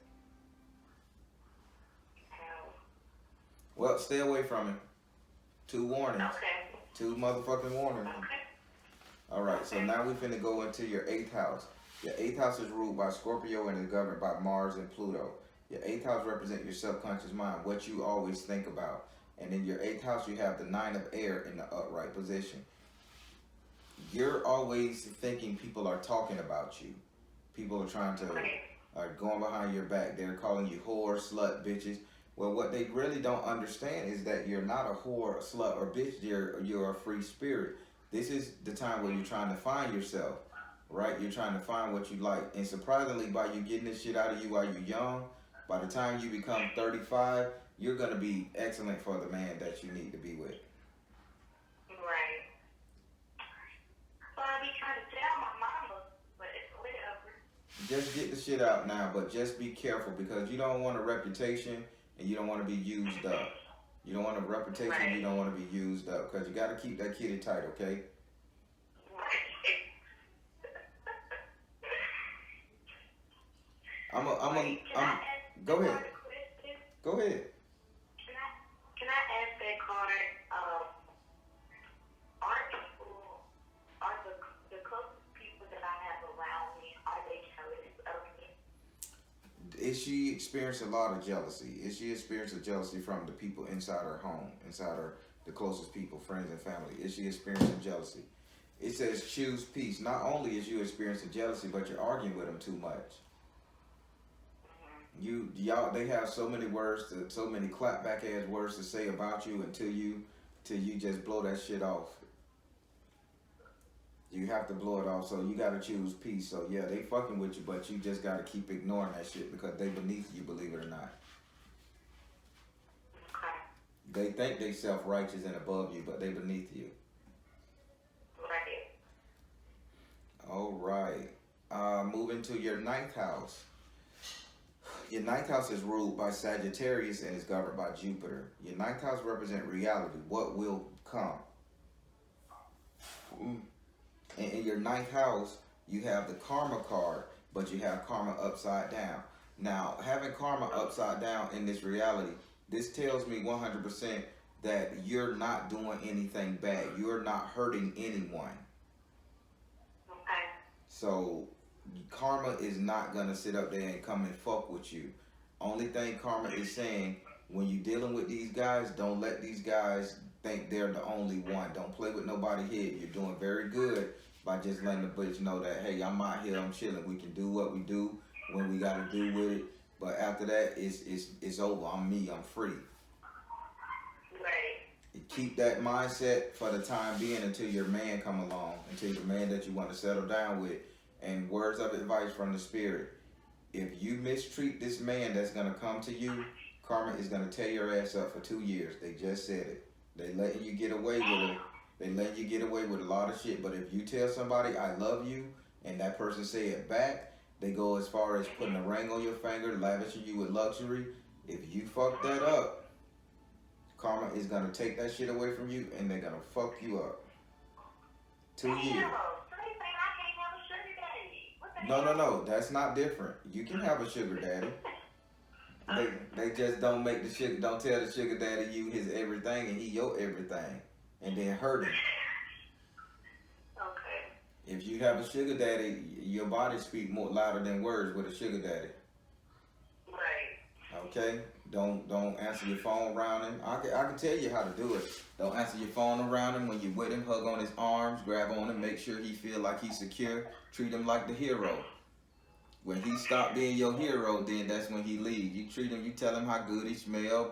Speaker 2: Well, stay away from him. 2 warnings.
Speaker 3: Okay.
Speaker 2: 2 motherfucking warnings.
Speaker 3: Okay.
Speaker 2: All right, so now we finna go into your 8th house. Your 8th house is ruled by Scorpio and is governed by Mars and Pluto. Your 8th house represents your subconscious mind, what you always think about. And in your 8th house, you have the 9 of air in the upright position. You're always thinking people are talking about you. People are trying to, are going behind your back. They're calling you whore, slut, bitches. Well, what they really don't understand is that you're not a whore, a slut, or bitch. You're a free spirit. This is the time where you're trying to find yourself, right? You're trying to find what you like. And surprisingly, by you getting this shit out of you while you're young, by the time you become 35, you're going to be excellent for the man that you need to be with.
Speaker 3: Right. Well, I be trying to tell my mama, but it's whatever.
Speaker 2: Just get the shit out now, but just be careful because you don't want a reputation and you don't want to be used up. You don't want a reputation,
Speaker 3: Right.
Speaker 2: You don't want to be used up because you got to keep that kitty tight, okay?
Speaker 3: Right. Right. Can I ask
Speaker 2: Go
Speaker 3: that
Speaker 2: ahead.
Speaker 3: card a question?
Speaker 2: Go ahead.
Speaker 3: Can I ask that card? Are people, are the closest people that I have around me, are they jealous of me?
Speaker 2: Is she experiencing a lot of jealousy? Is she experiencing jealousy from the people inside her home, inside her the closest people, friends and family? Is she experiencing jealousy? It says choose peace. Not only is you experiencing jealousy, but you're arguing with them too much. Y'all they have so many words so many clapback ass words to say about you until you just blow that shit off. You have to blow it off, so you gotta choose peace. So yeah, they fucking with you, but you just gotta keep ignoring that shit because they beneath you, believe it or not.
Speaker 3: Okay.
Speaker 2: They think they self-righteous and above you, but they beneath you.
Speaker 3: Right.
Speaker 2: All right. Moving to your ninth house. Your ninth house is ruled by Sagittarius and is governed by Jupiter. Your ninth house represents reality, what will come. And in your ninth house, you have the karma card, but you have karma upside down. Now, having karma upside down in this reality, this tells me 100% that you're not doing anything bad. You're not hurting anyone.
Speaker 3: Okay.
Speaker 2: So karma is not gonna sit up there and come and fuck with you. Only thing karma is saying, when you're dealing with these guys, don't let these guys think they're the only one. Don't play with nobody here. You're doing very good by just letting the bitch know that, hey, I'm out here, I'm chilling. We can do what we do when we gotta do with it. But after that, it's over. I'm me. I'm free.
Speaker 3: Right.
Speaker 2: Keep that mindset for the time being until your man come along, until the man that you want to settle down with. And words of advice from the spirit: if you mistreat this man that's gonna come to you, karma is gonna tear your ass up for 2 years. They just said it. They letting you get away with it. They letting you get away with a lot of shit. But if you tell somebody I love you and that person say it back, they go as far as putting a ring on your finger, lavishing you with luxury. If you fuck that up, karma is gonna take that shit away from you and they're gonna fuck you up. 2 years.
Speaker 3: So they say I can't have a sugar daddy. What the
Speaker 2: No,
Speaker 3: hell?
Speaker 2: no, that's not different. You can have a sugar daddy. They just don't make the sugar. Don't tell the sugar daddy you his everything and he your everything, and then hurt him.
Speaker 3: Okay.
Speaker 2: If you have a sugar daddy, your body speak more louder than words with a sugar daddy.
Speaker 3: Right.
Speaker 2: Okay, don't answer your phone around him. I can tell you how to do it. Don't answer your phone around him when you're with him. Hug on his arms, grab on him, make sure he feel like he's secure. Treat him like the hero. When he stop being your hero, then that's when he leave. You treat him, you tell him how good he smell,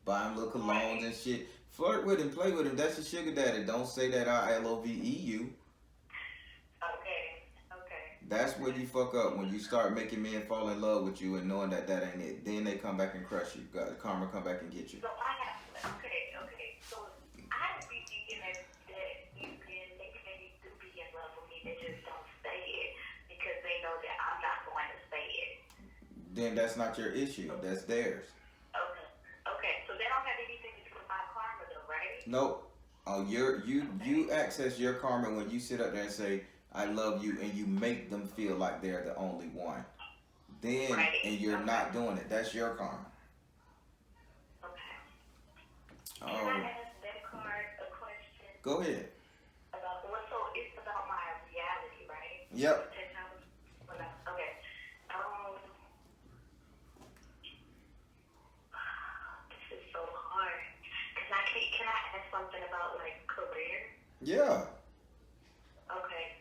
Speaker 2: buy him little colognes and shit. Flirt with him, play with him. That's your sugar daddy. Don't say that I love you.
Speaker 3: Okay.
Speaker 2: That's when you fuck up, when you start making men fall in love with you and knowing that ain't it. Then they come back and crush you. Got karma come back and get you.
Speaker 3: So I have, okay. So I would be thinking that these men, they do be in love with me. They just don't say it because they know that I'm not going to say it.
Speaker 2: Then that's not your issue. That's theirs.
Speaker 3: Okay. So they don't have anything to do with my karma though, right?
Speaker 2: Nope. Oh, you access your karma when you sit up there and say, I love you, and you make them feel like they're the only one. Then,
Speaker 3: Right.
Speaker 2: and you're not doing it. That's your karma.
Speaker 3: Okay.
Speaker 2: Oh.
Speaker 3: Can I ask that card a question?
Speaker 2: Go ahead.
Speaker 3: About, well, so it's about my reality, right?
Speaker 2: Yep.
Speaker 3: Okay. This is so hard. Can I ask something about like career?
Speaker 2: Yeah.
Speaker 3: Okay.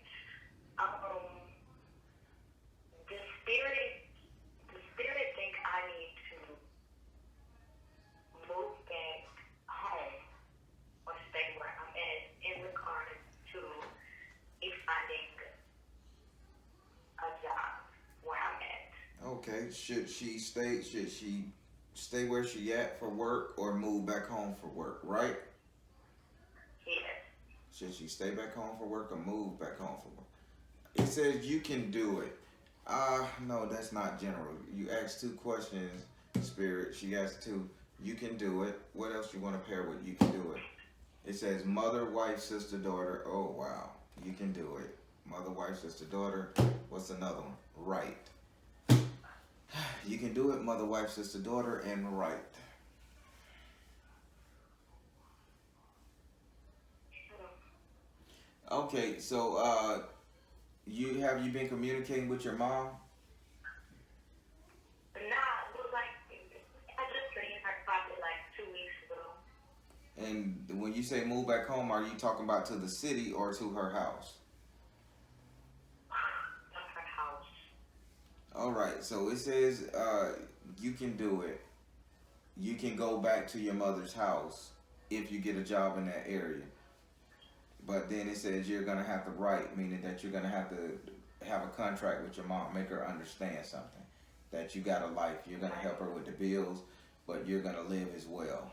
Speaker 3: The spirit think I need to move back home or stay where I'm at in regards to me finding a job where I'm at.
Speaker 2: Okay. Should she stay where she at for work or move back home for work, right?
Speaker 3: Yes.
Speaker 2: Should she stay back home for work or move back home for work? It says you can do it. No, that's not general. You asked 2 questions, Spirit. She asked 2. You can do it. What else you want to pair with? You can do it. It says mother, wife, sister, daughter. Oh, wow. You can do it. Mother, wife, sister, daughter. What's another one? Right. You can do it, mother, wife, sister, daughter, and right. Okay, so you been communicating with your mom?
Speaker 3: Nah, it was like, I just seen her probably like 2 weeks ago.
Speaker 2: And when you say move back home, are you talking about to the city or to her house?
Speaker 3: Of her house.
Speaker 2: All right, so it says you can do it. You can go back to your mother's house if you get a job in that area. But then it says you're gonna have to write, meaning that you're gonna have to have a contract with your mom, make her understand something. That you got a life, you're gonna help her with the bills, but you're gonna live as well.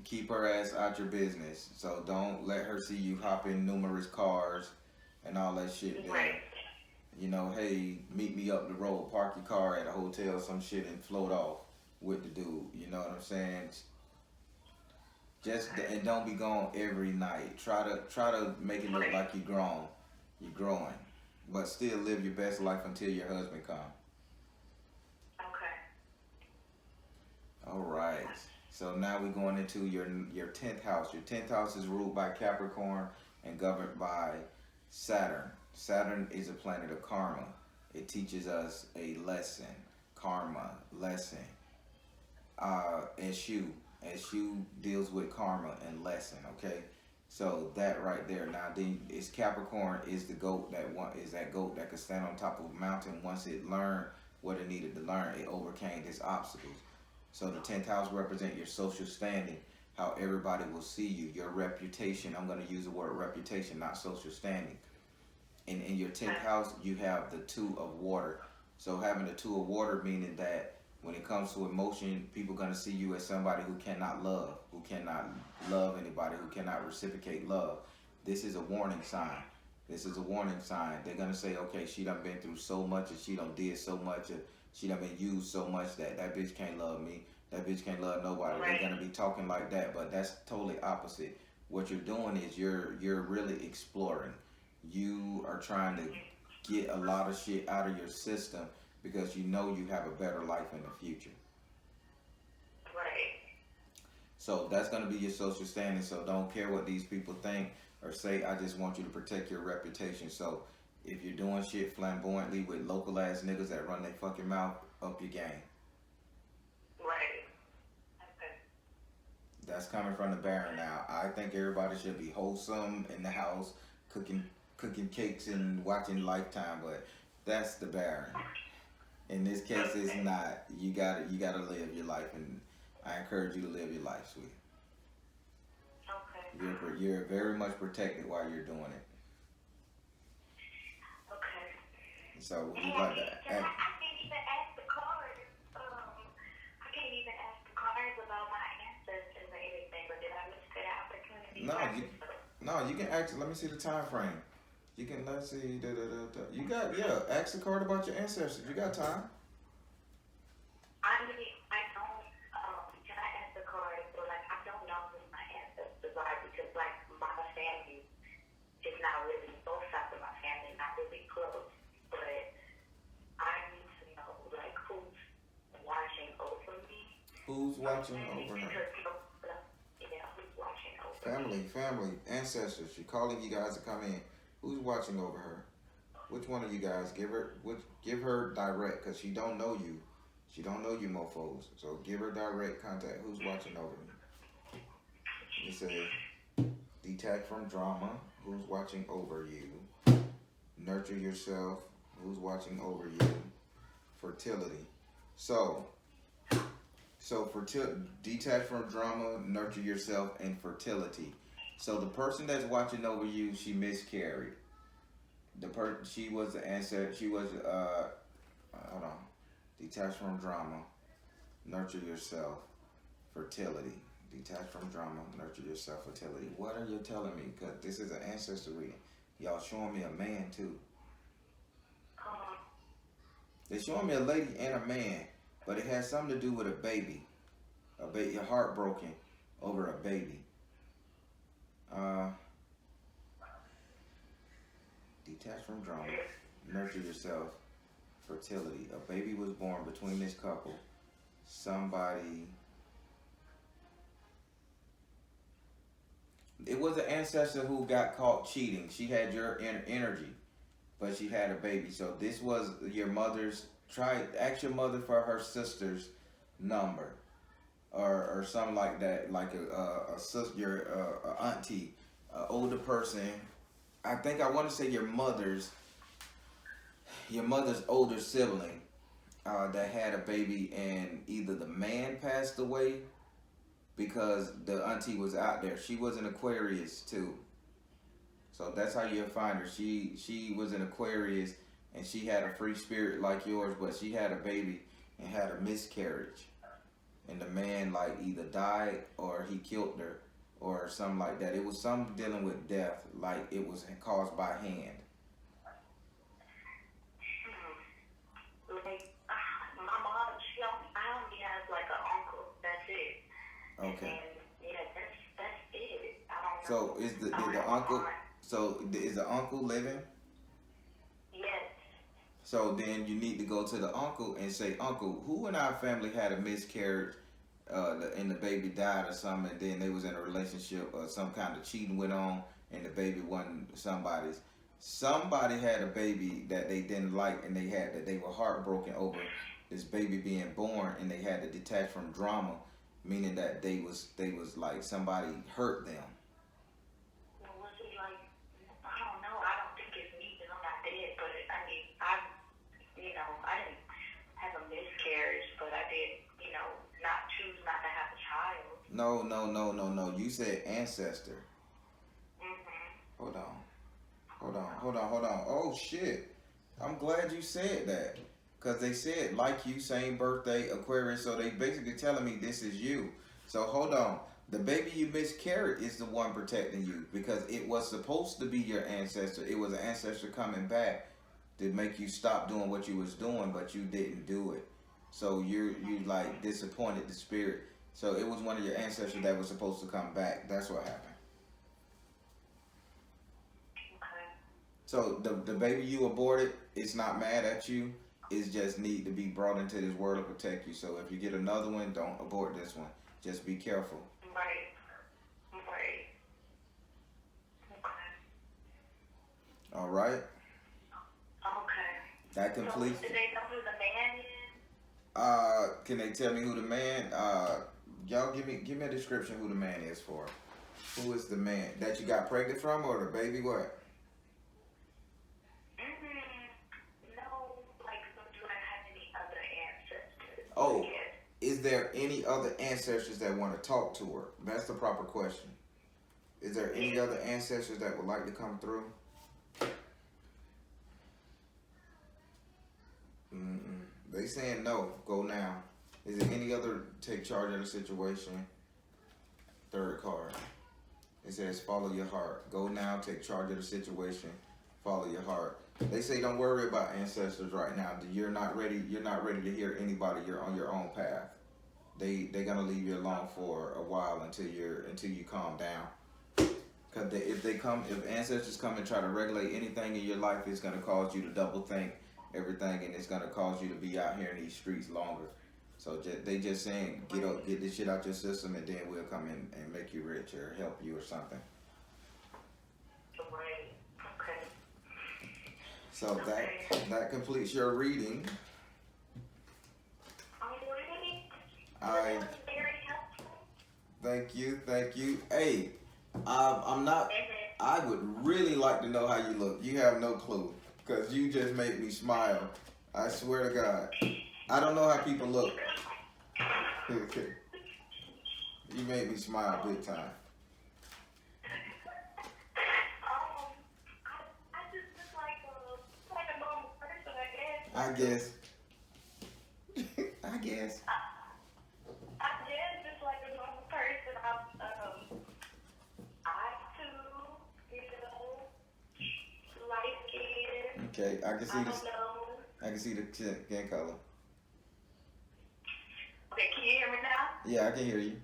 Speaker 2: Keep her ass out your business. So don't let her see you hop in numerous cars and all that shit there.
Speaker 3: Right.
Speaker 2: You know, hey, meet me up the road, park your car at a hotel, some shit, and float off with the dude. You know what I'm saying? Just and don't be gone every night. Try to make it look like you're growing, but still live your best life until your husband come.
Speaker 3: Okay.
Speaker 2: All right. So now we're going into your 10th house. Your 10th house is ruled by Capricorn and governed by Saturn. Saturn is a planet of karma. It teaches us a lesson, karma, lesson. SU deals with karma and lesson. Okay, so that right there. Now then, is Capricorn is the goat that goat that could stand on top of a mountain. Once it learned what it needed to learn, it overcame its obstacles. So the 10th house represents your social standing, how everybody will see you, your reputation. I'm going to use the word reputation, not social standing. And in your 10th house, you have the 2 of water. So having the 2 of water meaning that when it comes to emotion, people are going to see you as somebody who cannot love anybody, who cannot reciprocate love. This is a warning sign. This is a warning sign. They're going to say, okay, she done been through so much and she done did so much and she done been used so much that bitch can't love me. That bitch can't love nobody.
Speaker 3: Right.
Speaker 2: They're going to be talking like that, but that's totally opposite. What you're doing is you're really exploring. You are trying to get a lot of shit out of your system because you know you have a better life in the future.
Speaker 3: Right.
Speaker 2: So that's going to be your social standing. So don't care what these people think or say. I just want you to protect your reputation. So if you're doing shit flamboyantly with local ass niggas that run their fucking mouth, up your game.
Speaker 3: Right. Okay.
Speaker 2: That's coming from the Baron now. I think everybody should be wholesome in the house, cooking cakes and watching Lifetime, but that's the Baron. In this case, it's not. You gotta live your life, and I encourage you to live your life, sweetie.
Speaker 3: Okay.
Speaker 2: You're very much protected while you're doing it.
Speaker 3: Okay.
Speaker 2: So would you like to?
Speaker 3: I can't even ask the cards. I can't even ask the cards about my ancestors or anything. But did I miss that opportunity?
Speaker 2: You can ask. Let me see the time frame. You can let's see. You got ask the card about your ancestors. You got time.
Speaker 3: I don't. Can I ask the card? So like, I don't know who my ancestors are because like my family is not really. Both sides of my family not really close. But I need to know like who's watching over me.
Speaker 2: Who's watching over her?
Speaker 3: Yeah, who's watching over me?
Speaker 2: Family, ancestors. She's calling you guys to come in. Who's watching over her? Which one of you guys? Give her direct, cause she don't know you. She don't know you, mofos. So give her direct contact. Who's watching over me? It says, detach from drama. Who's watching over you? Nurture yourself. Who's watching over you? Fertility. So detach from drama, nurture yourself, and fertility. So the person that's watching over you, she miscarried. She was the answer. She was hold on. Detach from drama, nurture yourself, fertility. Detach from drama, nurture yourself, fertility. What are you telling me? Because this is an ancestor reading. Y'all showing me a man too. They're showing me a lady and a man, but it has something to do with a baby. Your heart broken over a baby. Detach from drama, nurture yourself, fertility. A baby was born between this couple. Somebody. It was an ancestor who got caught cheating. She had your energy, but she had a baby. So this was your mother's. Try ask your mother for her sister's number, or something like that, like a sister, your auntie, older person. I think I want to say your mother's older sibling that had a baby, and either the man passed away because the auntie was out there. She was an Aquarius too. So that's how you'll find her. She was an Aquarius, and she had a free spirit like yours, but she had a baby and had a miscarriage. And the man like either died or he killed her or something like that. It was something dealing with death, like it was caused by hand.
Speaker 3: Like, my mom, I only have like an uncle. That's it.
Speaker 2: Okay.
Speaker 3: And yeah, that's it. I don't
Speaker 2: So
Speaker 3: know.
Speaker 2: is the
Speaker 3: I don't
Speaker 2: is the
Speaker 3: have a
Speaker 2: uncle
Speaker 3: aunt.
Speaker 2: so is the uncle living?
Speaker 3: Yes.
Speaker 2: So then you need to go to the uncle and say, Uncle, who in our family had a miscarriage, and the baby died or something, and then they was in a relationship or some kind of cheating went on, and the baby wasn't somebody's. Somebody had a baby that they didn't like, and they were heartbroken over this baby being born, and they had to detach from drama, meaning that they was like somebody hurt them.
Speaker 3: Well, was it like, I don't know. I don't think it's me because I'm not dead. But I mean, I didn't have a miscarriage, but I did, not choose not to have a child.
Speaker 2: No. You said ancestor.
Speaker 3: Mm-hmm.
Speaker 2: Hold on. Oh shit. I'm glad you said that. Cause they said like you, same birthday, Aquarius, so they basically telling me this is you. So hold on. The baby you miscarried is the one protecting you because it was supposed to be your ancestor. It was an ancestor coming back to make you stop doing what you was doing, but you didn't do it. So you like disappointed the spirit. So it was one of your ancestors that was supposed to come back. That's what happened.
Speaker 3: Okay.
Speaker 2: So the baby you aborted is not mad at you. It's just need to be brought into this world to protect you. So if you get another one, don't abort this one. Just be careful.
Speaker 3: Right. Okay.
Speaker 2: All right.
Speaker 3: Okay.
Speaker 2: That completes.
Speaker 3: So, did they know who the man is?
Speaker 2: Can they tell me who the man? Y'all give me a description who the man is for. Who is the man that you got pregnant from, or the baby? What?
Speaker 3: No, like, so do I have any other ancestors?
Speaker 2: Oh,
Speaker 3: Yes.
Speaker 2: is there any other ancestors that want to talk to her? That's the proper question. Is there any other ancestors that would like to come through? They saying no. Go now. Is there any other take charge of the situation? Third card. It says follow your heart. Go now. Take charge of the situation. Follow your heart. They say don't worry about ancestors right now. You're not ready. You're not ready to hear anybody. You're on your own path. They're gonna leave you alone for a while until you calm down. Cause if ancestors come and try to regulate anything in your life, it's gonna cause you to double think everything, and it's gonna cause you to be out here in these streets longer. So they just saying get this shit out your system, and then we'll come in and make you rich or help you or something.
Speaker 3: Right. Okay.
Speaker 2: So that completes your reading.
Speaker 3: Alrighty.
Speaker 2: I
Speaker 3: That was very helpful.
Speaker 2: thank you. Hey, I'm not. I would really like to know how you look. You have no clue, cause you just made me smile. I swear to God. I don't know how people look. You made me smile big time.
Speaker 3: I just look like a normal person, I guess.
Speaker 2: I guess.
Speaker 3: I guess just like a normal person. I too, light skin.
Speaker 2: Okay, I can see
Speaker 3: I
Speaker 2: this.
Speaker 3: don't know.
Speaker 2: I can see the skin color.
Speaker 3: Okay, can you hear me now?
Speaker 2: Yeah, I can hear you.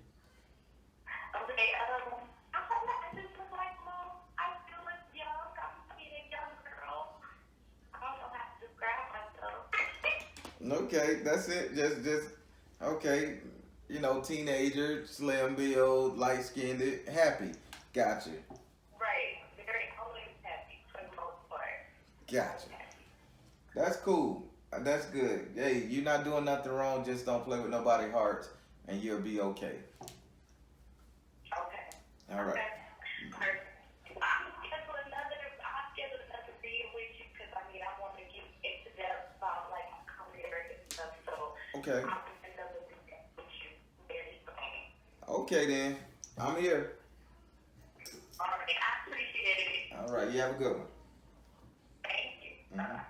Speaker 3: Okay, I just look like, I feel like young. I'm being a young girl. I don't know how to describe myself.
Speaker 2: Okay, that's it. Just okay. You know, teenager, slim build, light skinned, happy. Gotcha.
Speaker 3: Right. Very always happy for the most part.
Speaker 2: Gotcha.
Speaker 3: Always happy.
Speaker 2: That's cool. That's good. Hey, you're not doing nothing wrong. Just don't play with nobody's hearts, and you'll be okay.
Speaker 3: Okay.
Speaker 2: All right.
Speaker 3: Okay. Perfect. I'll schedule another video with you because I mean I want to get into depth about like my career and stuff. So
Speaker 2: Okay.
Speaker 3: I'll do another video with you very soon.
Speaker 2: Okay then. I'm here.
Speaker 3: All right. I appreciate it.
Speaker 2: All right. You have a good one.
Speaker 3: Thank you.
Speaker 2: Mhm.
Speaker 3: Bye.